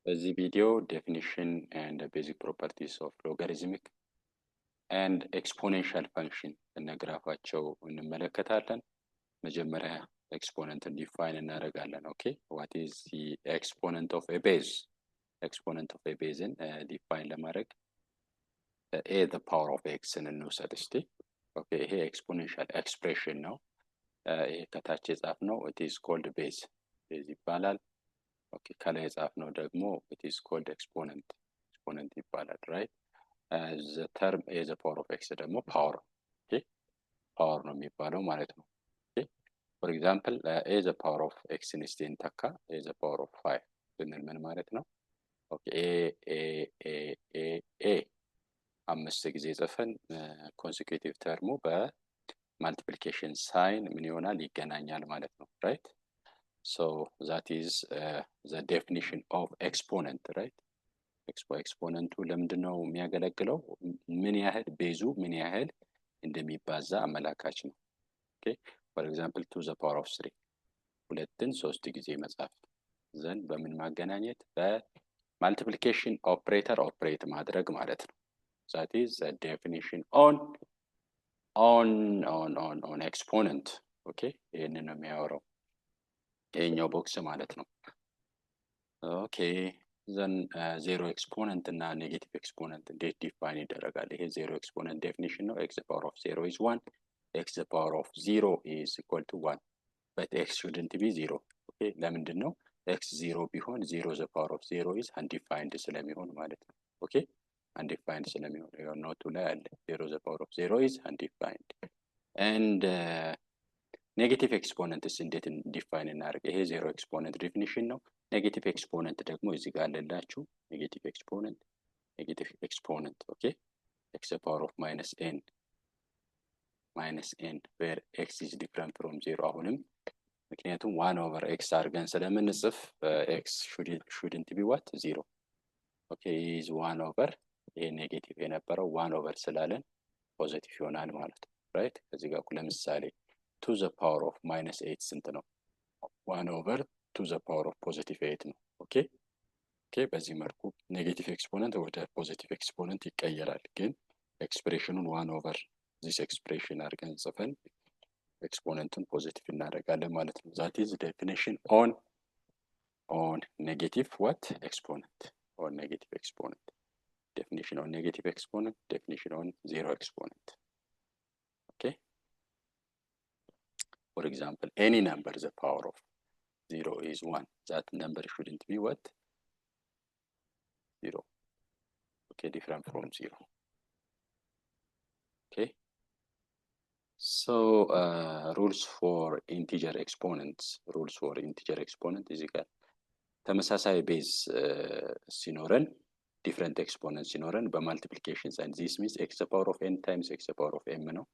በዚህ ቪዲዮ definition and basic properties of logarithmic and exponential function እነግራፋቸው እንመለከታለን። መጀመሪያ exponent define እናደርጋለን። Okay, what is the exponent of a base? Exponent of a base define ለማድረግ a the power of x እንውሰድ እስቲ። Okay, ይሄ exponential expression ነው። ይሄ ከታች የጻፍነው it is called base ይባላል። Okay, ከላይ የጻፍነው ደግሞ it is called exponent ይባላል። Right? The term a the power of x ደግሞ power. Okay, power ነው የሚባለው ማለት ነው። Okay, for example a the power of x እስቲ እንተካ a the power of 5 ብንል ምን ማለት ነው? Okay, a አምስት ጊዜ ጽፈን consecutive term በmultiplication sign ምን ይሆናል ይገናኛል ማለት ነው። Right? So that is the definition of exponent, right? Exponent ለምንድነው የሚያገለግለው? ምን ያህል ቤዙ ምን ያህል እንደሚባዛ አመላካች ነው። Okay, for example 2 the power of 3 ሁለትን 3 ጊዜ መጻፍ ዘንድ በምን ማገናኘት በmultiplication operator operate ማድረግ ማለት ነው። That is the definition on exponent. Okay, ይሄንን ነው የሚያወራው ይሄኛው ቦክስ ማለት ነው። Okay, then zero exponent እና negative exponent እንዴት ዲፋይን ይደረጋል? ይሄ zero exponent definition ነው። x the power of 0 is 1, x the power of 0 is equal to 1, but x shouldn't be 0. Okay, ለምንድን ነው x 0 ቢሆን 0 the power of 0 is undefined ስለሚሆን ማለት ነው። Okay, undefined ስለሚሆን ያው ኖቱ ላይ አለ 0 the power of 0 is undefined. And ኔጌቲቭ ኤክስፖነንትስ እንዴት ዲፋይን እናደርግ? ይሄ ዜሮ ኤክስፖነንት ዴፊኒሽን ነው። ኔጌቲቭ ኤክስፖነንት ደግሞ እዚህ ጋር አለላችሁ። ኔጌቲቭ ኤክስፖነንት ኦኬ x the power of minus n where x is different from 0 አሁንም ምክንያቱም 1 over x አድርገን ስለምንጽፍ x shouldn't be what 0. okay, is 1 over ይሄ ኔጌቲቭ የነበረው 1 over ስላለን ፖዚቲቭ ይሆናል ማለት ነው። right? ከዚህ ጋር ለምሳሌ to the power of minus 8 ስንት ነው? 1 over to the power of positive 8 ነው። okay, በዚህ መልኩ ኔጌቲቭ ኤክስፖነንት ወደ ፖዚቲቭ ኤክስፖነንት ይቀየራል። ግን ኤክስፕሬሽኑን 1 over this expression አድርገን ጽፈን ኤክስፖነንቱን ፖዚቲቭ እናደርጋለን ማለት ነው። that is definition on negative what exponent or negative exponent. Definition on negative exponent, definition on zero exponent. Okay, for example any number the power of 0 is 1, that number shouldn't be what 0. okay, different from 0. okay, so rules for integer exponents is equal ተመሳሳይ ቤዝ ሲኖረን different exponents ሲኖረን በmultiplication sign this means x the power of n times x the power of m ነው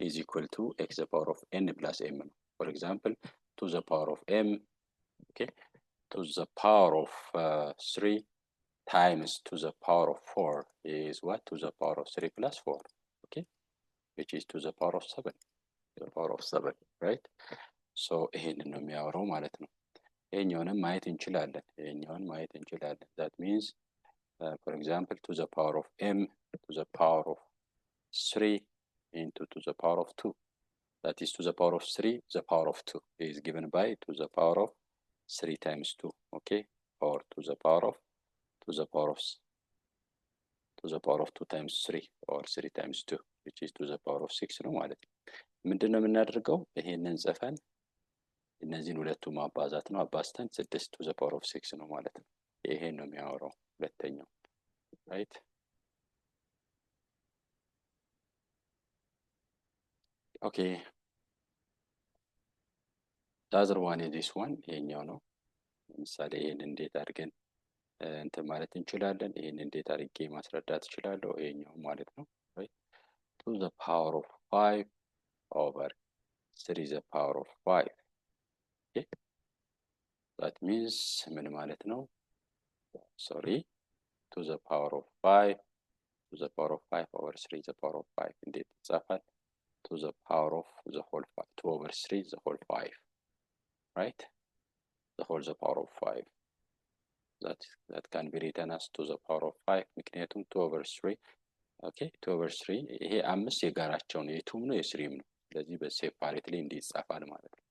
is equal to x the power of n plus m ነው። for example to the power of m, okay, to the power of 3 times to the power of 4 is what? To the power of 3 plus 4, okay, which is to the power of 7, right? so ይሄንን ነው የሚያወራው ማለት ነው። ይሄኛውንም ማየት እንችላለን። that means for example to the power of m to the power of 3 into to the power of 2, that is to the power of 3 the power of 2 is given by to the power of 3 times 2, okay, or to the power of 2 times 3 or 3 times 2 which is to the power of 6 ነው ማለት ነው። ምንድነው የምናደርገው? ይሄንን ጽፈን እነዚህን ሁለቱ ማባዛት ነው። አባዝተን 6 to the power of 6 ነው ማለት ነው። ይሄን ነው የሚያወራው ሁለተኛው። right? okay, the other one is this one. ይሄኛው ነው። ለምሳሌ ይሄን እንዴት አድርገን እንትን ማለት እንችላለን? ይሄን እንዴት አድርጌ ማስረዳት እችላለሁ? ይሄኛው ማለት ነው። right? to the power of 5 over 3 the power of 5. okay, that means ምን ማለት ነው? sorry, to the power of 5 to the power of 5 over 3 the power of 5 እንዴት ይጻፋል? to the power of the whole 5, 2 over 3 the whole 5, right? The whole the power of 5. that can be written as to the power of 5 ምክንያቱም 2 over 3 ኦኬ 2 over 3 ይሄ 5 የጋራቸው ነው የቱም ነው የስሪም ነው ስለዚህ በሴፓሬትሊ እንዲህ ይጻፋል ማለት ነው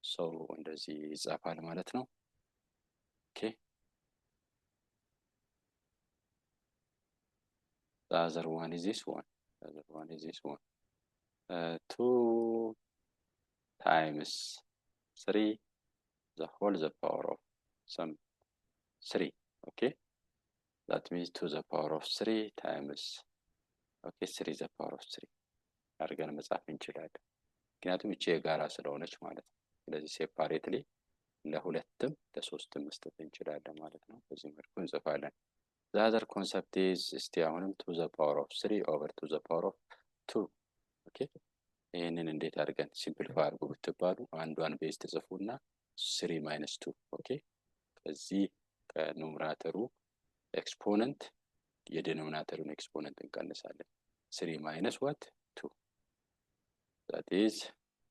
ሶ እንደዚህ ይጻፋል ማለት ነው ኦኬ the other one is this one the other one is this one 2 times 3 the whole the power of some 3 okay that means 2 the power of 3 times okay 3 the power of 3 አድርገን መጻፍ እንችላለን ምክንያቱም እቺ የጋራ ስለሆነች ማለት ነው ስለዚህ ሴፓሬትሊ ለሁለትም ለሶስትም መስጠት እንችላለን ማለት ነው በዚህ መልኩ እንጽፋለን the other concept is እስቲ አሁንም 2 the power of 3 over 2 the power of 2 okay ይሄንን እንዴት አድርገን ሲምፕሊፋይ አድርጉ ብትባሉ አንዷን ቤዝ ተጽፉና 3 minus 2 okay ከዚህ ከኑሜራተሩ ኤክስፖነንት የዲኖሚናተሩን ኤክስፖነንት እንቀንሳለን 3 minus what 2 that is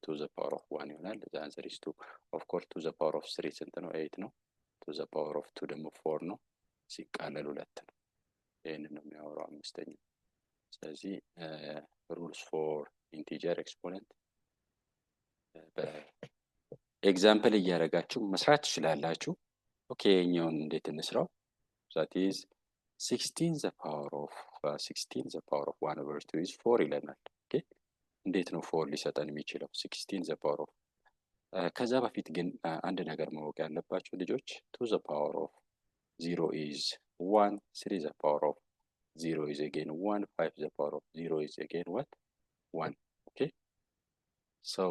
to the power of 1 ይሆናል the answer is 2 of course to the power of 3 ስንት ነው 8 ነው to the power of 2 ደግሞ 4 ነው ሲቃለል 2 ነው ይሄንን ነው የሚያወራው አምስተኛ ስለዚህ rules for integer exponent በኤግዛምፕል እያደረጋችሁ መስራት ትችላላችሁ ኦኬ የኛውን እንዴት እንስራው that is 16 the power of 16 the power of 1 over 2 is 4 ይለናል ኦኬ እንዴት ነው 4 ሊሰጠን የሚችለው 16 the power of ከዛ በፊት ግን አንድ ነገር ማወቅ ያለባችሁ ልጆች 2 the power of 0 is 1 3 the power of 0 is again 1 5 the power of 0 is again what 1 okay so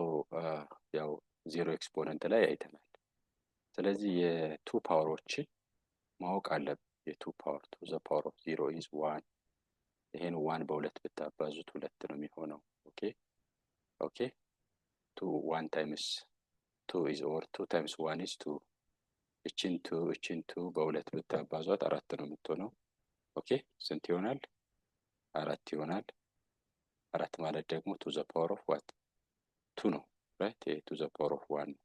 ያው 0 ኤክስፖነንት ላይ አይተናል ስለዚህ የ2 ፓወሮችን ማወቅ አለብን የ2 ፓወር 2 the power of 0 is 1 ይሄን 1 በሁለት ብታባዙት 2 ነው የሚሆነው okay okay 2 1 times 2 is or 2 times 1 is 2 እቺን 2 በሁለት ብታባዟት 4 ነው የምትሆነው okay ስንት ይሆናል 4 ይሆናል 4 ማለት ደግሞ 2 the power of what 2 ነው right 2 the power of 1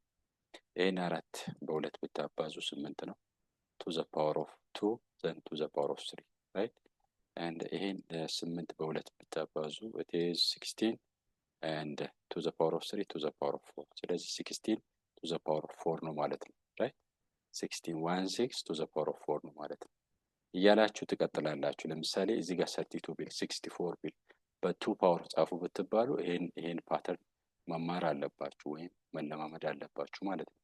ይሄን 4 በሁለት ብታባዙ 8 ነው 2 the power of 2 then 2 the power of 3 right and ይሄን 8 በሁለት ብታባዙ it is 16 and 2 the power of 3 to the power of 4 ስለዚህ 16 to the power of 4 ነው ማለት ነው right 16 1 6 to the power of 4 ነው ማለት ነው እያላችሁ ትቀጥላላችሁ ለምሳሌ እዚህ ጋር 32 ቢል 64 ቢል በ2 ፓወር ጻፉ ብትባሉ ይሄን ፓተርን መማር አለባችሁ ወይም መለማመድ አለባችሁ ማለት ነው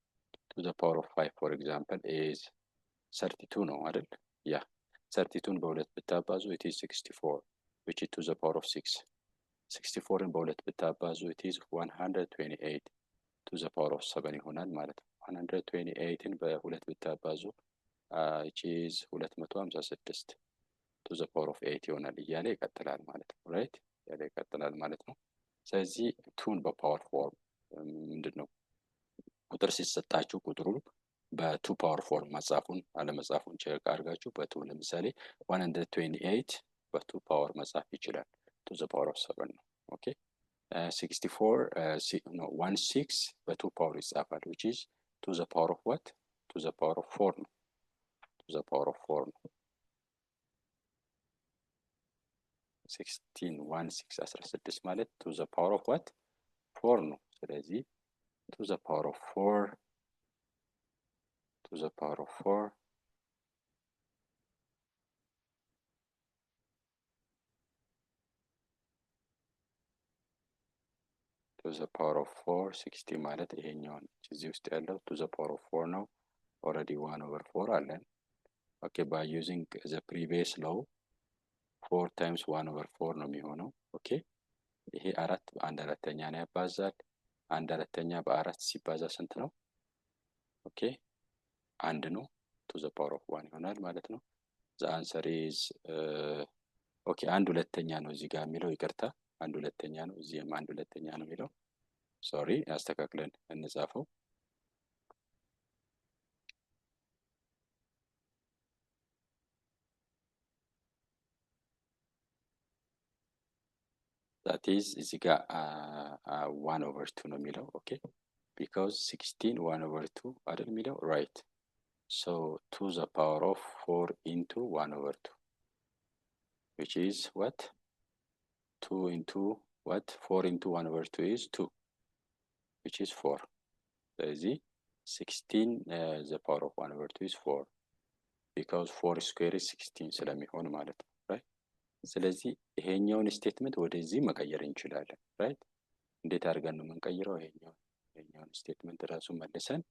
to the power of 5 for example is 32 ነው አይደል ያ 32ን በሁለት ብታባዙ it is 64 which is to the power of 6 64ን በሁለት ብታባዙ it is 128 to the power of 7 ይሆናል ማለት ነው 128ን በሁለት ብታባዙ which is 256 to the power of 8 ይሆናል እያለ ይቀጥላል ማለት ነው right እያለ ይቀጥላል ማለት ነው ስለዚህ 2ን በፓወር ፎርም ምንድነው ቁጥር ሲሰጣችሁ ቁጥሩ በ2 ፓወር ፎርም መጻፉን አለመጻፉን ቼክ አድርጋችሁ በ2 ለምሳሌ 128 በ2 ፓወር መጻፍ ይችላል to the power of 7 ነው okay 64 no 16 በ2 ፓወር ይጻፋል which is to the power of what to the power of 4 ነው to the power of 4 ነው 16 1 6 16 ማለት to the power of what 4 ነው ስለዚህ to the power of 4 to the power of 4 to the power of 4 60 ማለት ይሄኛውን እዚህ ውስጥ ያለው to the power of 4 ነው already 1 over 4 አለን okay by using the previous law 4 times 1 over 4 ነው የሚሆነው okay ይሄ 4 በአንድ አራተኛ ነው ያባዛል አንድ አራተኛ በ4 ሲባዛ ስንት ነው okay አንድ ነው to the power of 1 ይሆናል ማለት ነው the answer is okay አንድ ሁለተኛ ነው እዚህ ጋር የሚለው ይቅርታ አንድ ሁለተኛ ነው እዚህም አንድ ሁለተኛ ነው የሚለው sorry ያስተካክለን እንጻፈው that is እዚህ ጋር 1 over 2 ነው የሚለው okay because 16 1 over 2 አይደል የሚለው right So 2 the power of 4 into 1 over 2, which is what? 2 into what? 4 into 1 over 2 is 2, which is 4. ስለዚህ 16 the power of 1 over 2 is 4 because 4 square is 16 ስለሚሆን ማለት ነው right? ስለዚህ ይሄኛውን ስቴትመንት ወደዚህ መቀየር እንችላለን right? እንዴት አድርገን ነው የምንቀይረው? ይሄኛውን ስቴትመንት ራሱ መልሰን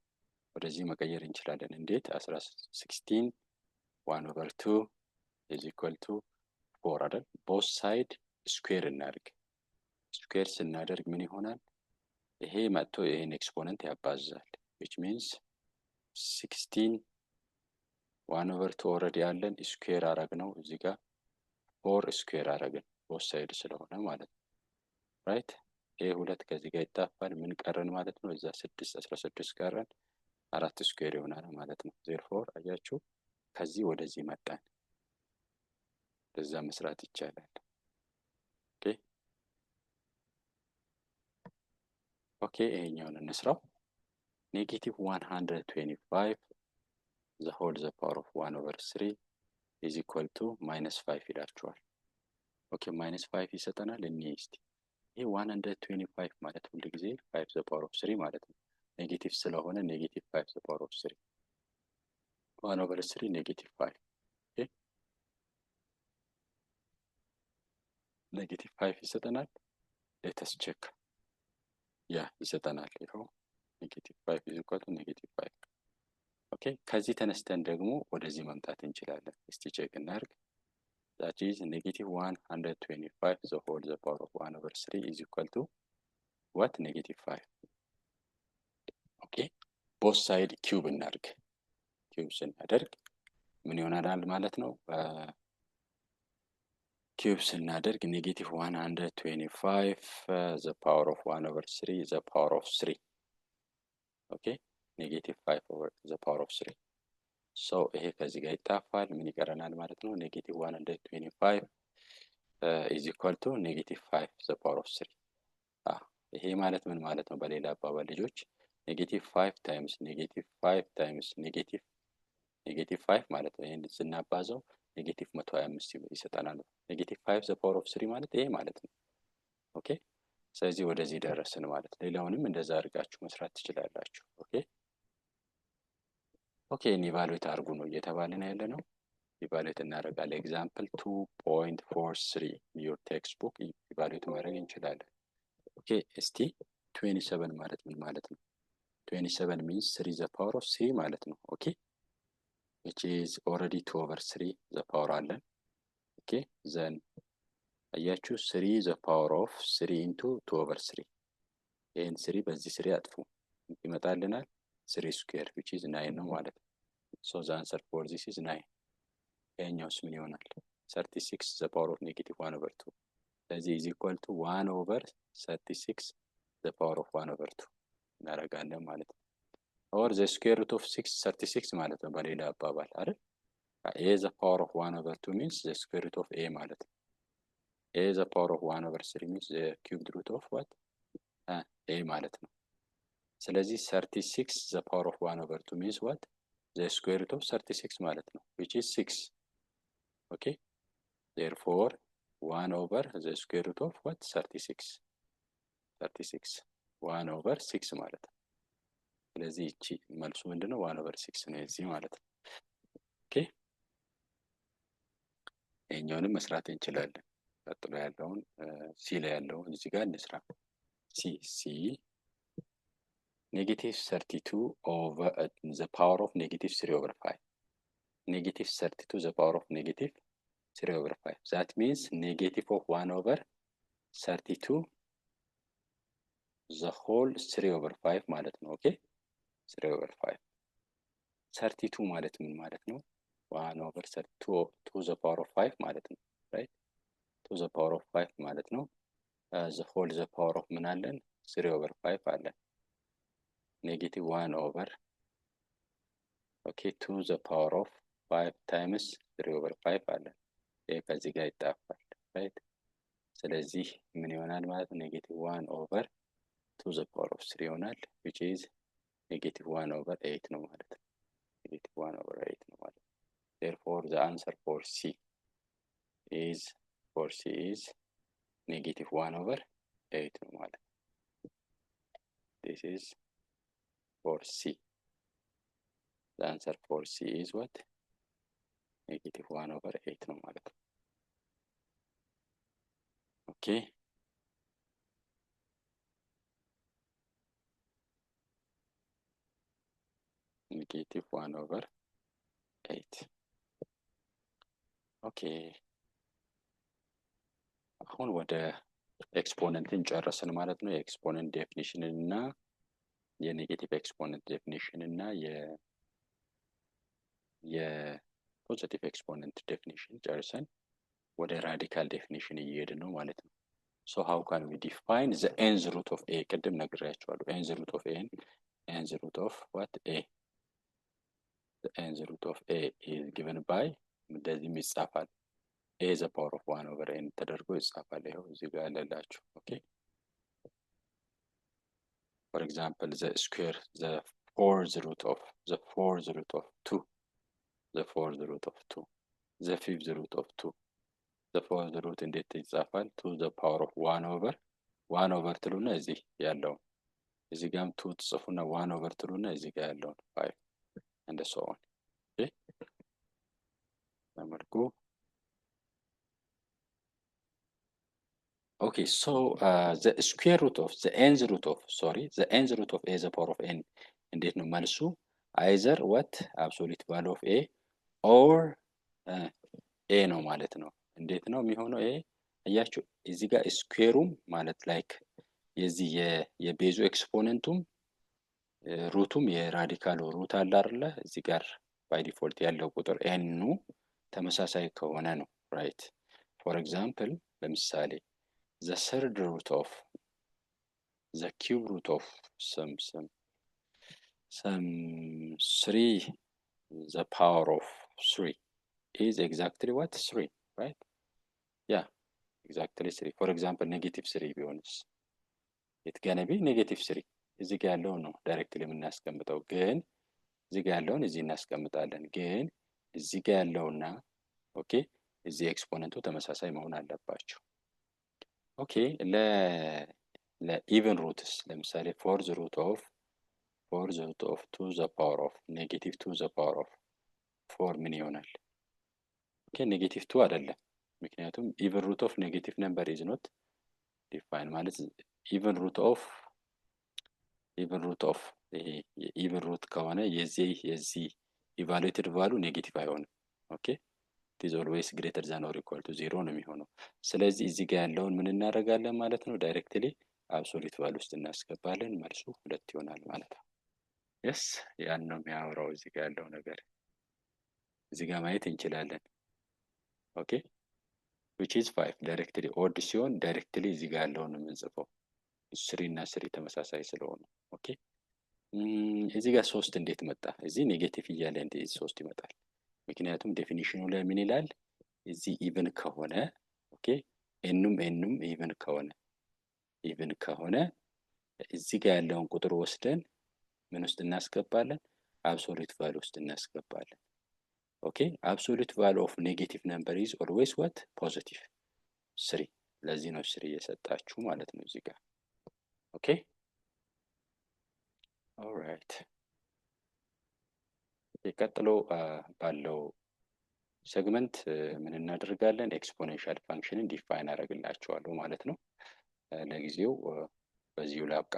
ወደዚህ መቀየር እንችላለን። እንዴት? 16 1 over 2 is equal to 4 አይደል? both side square እናድርግ። ስኩዌር ስናደርግ ምን ይሆናል? ይሄ መጥቶ ይሄን ኤክስፖነንት ያባዛል which means 16 1 over 2 ኦልሬዲ ያለን ስኩዌር አረግነው እዚህ ጋር 4 ስኩዌር አረግን both side ስለሆነ ማለት ነው right? ይሄ ሁለት ከዚህ ጋር ይጣፋል። ምን ቀረን ማለት ነው? እዛ 6 16 ቀረን፣ 4 ስኩዌር ይሆናል ማለት ነው። therefore አያችሁ ከዚህ ወደዚህ መጣን። በዛ መስራት ይቻላል። ኦኬ ይሄኛውን እንስራው። ኔጌቲቭ 125 the whole the power of 1 over 3 is equal to -5 ይላችኋል። ኦኬ -5 ይሰጠናል። እስቲ ይሄ 125 ማለት ሁሉ ጊዜ 5 the power of 3 ማለት ነው። ኔጌቲቭ ስለሆነ ኔጌቲቭ 5 the power of 3 1 over 3 ኔጌቲቭ 5 ኦኬ ኔጌቲቭ 5 ይሰጠናል። ሌትስ ቼክ ያ ይሰጠናል። ይሄው ኔጌቲቭ 5 is equal to ኔጌቲቭ 5 ኦኬ ከዚህ ተነስተን ደግሞ ወደዚህ መምጣት እንችላለን። እስቲ ቼክ እናድርግ። that is negative 125 the whole the power of 1 over 3 is equal to what? negative 5 ኦኬ both side cube እናድርግ። ኪዩብ ስናደርግ ምን ይሆናል ማለት ነው? ኪዩብ ስናደርግ negative 125 the power of 1 over 3 the power of 3 ኦኬ negative 5 over the power of 3 so ይሄ ከዚህ ጋር ይጣፋል። ምን ይቀረናል ማለት ነው? negative 125 is equal to negative 5 the power of 3 ይሄ ማለት ምን ማለት ነው? በሌላ አባባል ልጆች negative 5 times negative 5 times negative 5 ማለት ነው። ይሄን ስናባዛው negative 125 ይሰጠናል። negative 5 the power of 3 ማለት ይሄ ማለት ነው። ኦኬ ስለዚህ ወደዚህ ደረስን ማለት ነው። ሌላውንም እንደዛ አድርጋችሁ መስራት ትችላላችሁ። ኦኬ ኢቫሉዌት አድርጉ ነው እየተባለን ያለ ነው። ኢቫሉዌት እናደርጋለን። ኤግዛምፕል 2.43 your textbook ኢቫሉዌት ማድረግ እንችላለን። ኦኬ እስቲ 27 ማለት ምን ማለት ነው? 27 means 3 the power of 3 ማለት ነው። ኦኬ which is already 2 over 3 the power አለን። ኦኬ then አያችሁ 3 the power of 3 into 2 over 3 ይሄን 3 በዚህ 3 አጥፉ ይመጣልናል 3 square which is 9 ነው ማለት ነው። so the answer for this is 9 ይሄኛውስ ምን ይሆናል? 36 the power of negative 1 over 2 ስለዚህ is equal to 1 over 36 the power of 1 over 2 እናደርጋለን ማለት ነው። or the square root of 36 ማለት ነው በሌላ አባባል አይደል? a the power of 1 over 2 means the square root of a ማለት ነው። a the power of 1 over 3 means the cubed root of what? a ማለት ነው። ስለዚህ 36 the power of 1 over 2 means what? the square root of 36 ማለት ነው which is 6 okay therefore 1 over the square root of what? 36 1 over 6 ማለት ነው። ስለዚህ እቺ መልሱ ምንድነው? 1 over 6 ነው እዚህ ማለት ነው። ኦኬ ይሄኛውንም መስራት እንችላለን። ቀጥሎ ያለውን ሲ ላይ ያለውን እዚህ ጋር እንስራ። ሲ negative 32 over the power of negative 3 over 5 negative 32 the power of negative 3 over 5 that means negative of 1 over 32 the whole 3 over 5 ማለት ነው። ኦኬ 3 over 5 32 ማለት ምን ማለት ነው? 1 over 32 to the power of 5 ማለት ነው right? to the power of 5 ማለት ነው። the whole the power of ምን አለን? 3 over 5 አለን። negative 1 over okay 2 the power of 5 times 3 over 5 አለን። ይሄ ከዚህ ጋር ይጣፋል right? ስለዚህ ምን ይሆናል ማለት ነው? negative 1 over 2 the power of 3 ይሆናል which is negative 1 over 8 ነው ማለት ነው። negative 1 the answer for C is negative 1 over 8 ነው ማለት ነው። This is for C. The answer for C is what? Negative 1 over 8 ነው ማለት ነው። Okay. Negative 1 over 8. Okay. አሁን ወደ ኤክስፖነንትን ጨረስን ማለት ነው። የኤክስፖነንት ዴፊኒሽን እና የኔጌቲቭ ኤክስፖነንት ዴፊኒሽን እና የፖዚቲቭ ኤክስፖነንት ዴፊኒሽን ጨርሰን ወደ ራዲካል ዴፊኒሽን እየሄድን ነው ማለት ነው። So how can we define the nth root of a? ቅድም ነግሬያቸዋለሁ። nth root of a nth root of what? A. The nth root of a is given by እንደዚህ ይጻፋል። a is the power of 1 over n ተደርጎ ይጻፋል። ይኸው እዚህ ጋር አለላችሁ። Okay. For example, the square, the fourth root of 2, the fourth root of 2, the fifth root of 2. The fourth root እንዴት ይጻፋል? to the power of 1 over ትሉና እዚህ ያለው እዚህ ጋርም 2 ትጽፉና 1 over ትሉና እዚህ ጋር ያለው 5 and so on. Okay? መልኩ Okay, so the square root of the nth root of a is the power of n. እንዴት ነው መልሱ? either what? absolute value of a or a ነው ማለት ነው። እንዴት ነው የሚሆነው? a አያችሁ እዚህ ጋር ስኩዌሩም ማለት ላይክ የዚህ የቤዙ ኤክስፖነንቱም ሩቱም የራዲካሉ ሩት አለ አይደለ? እዚህ ጋር ባይ ዲፎልት ያለው ቁጥር n ተመሳሳይ ከሆነ ነው። ራይት ፎር ኤግዛምፕል ለምሳሌ the third root of the cube root of some 3 the power of 3 is exactly what? 3, right? Yeah, exactly 3. For example, negative 3 ቢሆንስ it's gonna be negative 3. እዚህ ጋር ያለው ነው ዳይሬክትሊ የምናስቀምጠው፣ ግን እዚህ ጋር ያለውን እዚህ እናስቀምጣለን። ግን እዚህ ጋር ያለውና ኦኬ እዚህ ኤክስፖነንቱ ተመሳሳይ መሆን አለባቸው። ኦኬ ለኢቨን ሩትስ ለምሳሌ fourth root of 2 the power of negative 2 the power of 4 ምን ይሆናል? ኦኬ ኔጌቲቭ 2 አይደለም፣ ምክንያቱም ኢቨን ሩት ኦፍ ኔጌቲቭ ነምበር ኢዝ ኖት ዲፋይን ማለት ኢቨን ሩት ኦፍ ኢቨን ሩት ከሆነ የዚህ ኢቫሉዌትድ ቫሉ ኔጌቲቭ አይሆንም። ኦኬ it is always greater than or equal to 0 ነው የሚሆነው። ስለዚህ እዚህ ጋር ያለውን ምን እናደርጋለን ማለት ነው? ዳይሬክትሊ አብሶሉት ቫሉ ውስጥ እናስገባለን። መልሱ 2 ይሆናል ማለት ነው። yes ያን ነው የሚያወራው እዚህ ጋር ያለው ነገር እዚህ ጋር ማየት እንችላለን። ኦኬ which is 5 ዳይሬክትሊ ኦድ ሲሆን ዳይሬክትሊ እዚህ ጋር ያለውን የምንጽፈው 3 እና 3 ተመሳሳይ ስለሆነ ኦኬ እዚህ ጋር 3 እንዴት መጣ? እዚህ ኔጌቲቭ እያለ እንዴት 3 ይመጣል? ምክንያቱም ዴፊኒሽኑ ላይ ምን ይላል? እዚህ ኢቭን ከሆነ ኦኬ ኤንም ኢቭን ከሆነ እዚህ ጋር ያለውን ቁጥር ወስደን ምን ውስጥ እናስገባለን? አብሶሉት ቫሉ ውስጥ እናስገባለን። ኦኬ አብሶሉት ቫሉ ኦፍ ኔጌቲቭ ነምበር ኢዝ ኦልዌይስ what? ፖዚቲቭ 3። ለዚህ ነው 3 እየሰጣችሁ ማለት ነው እዚህ ጋር ኦኬ ኦልራይት። ቀጥሎ ባለው ሴግመንት ምን እናደርጋለን? ኤክስፖኔንሻል ፋንክሽንን ዲፋይን አደርግላችኋለሁ ማለት ነው። ለጊዜው በዚሁ ላብቃ።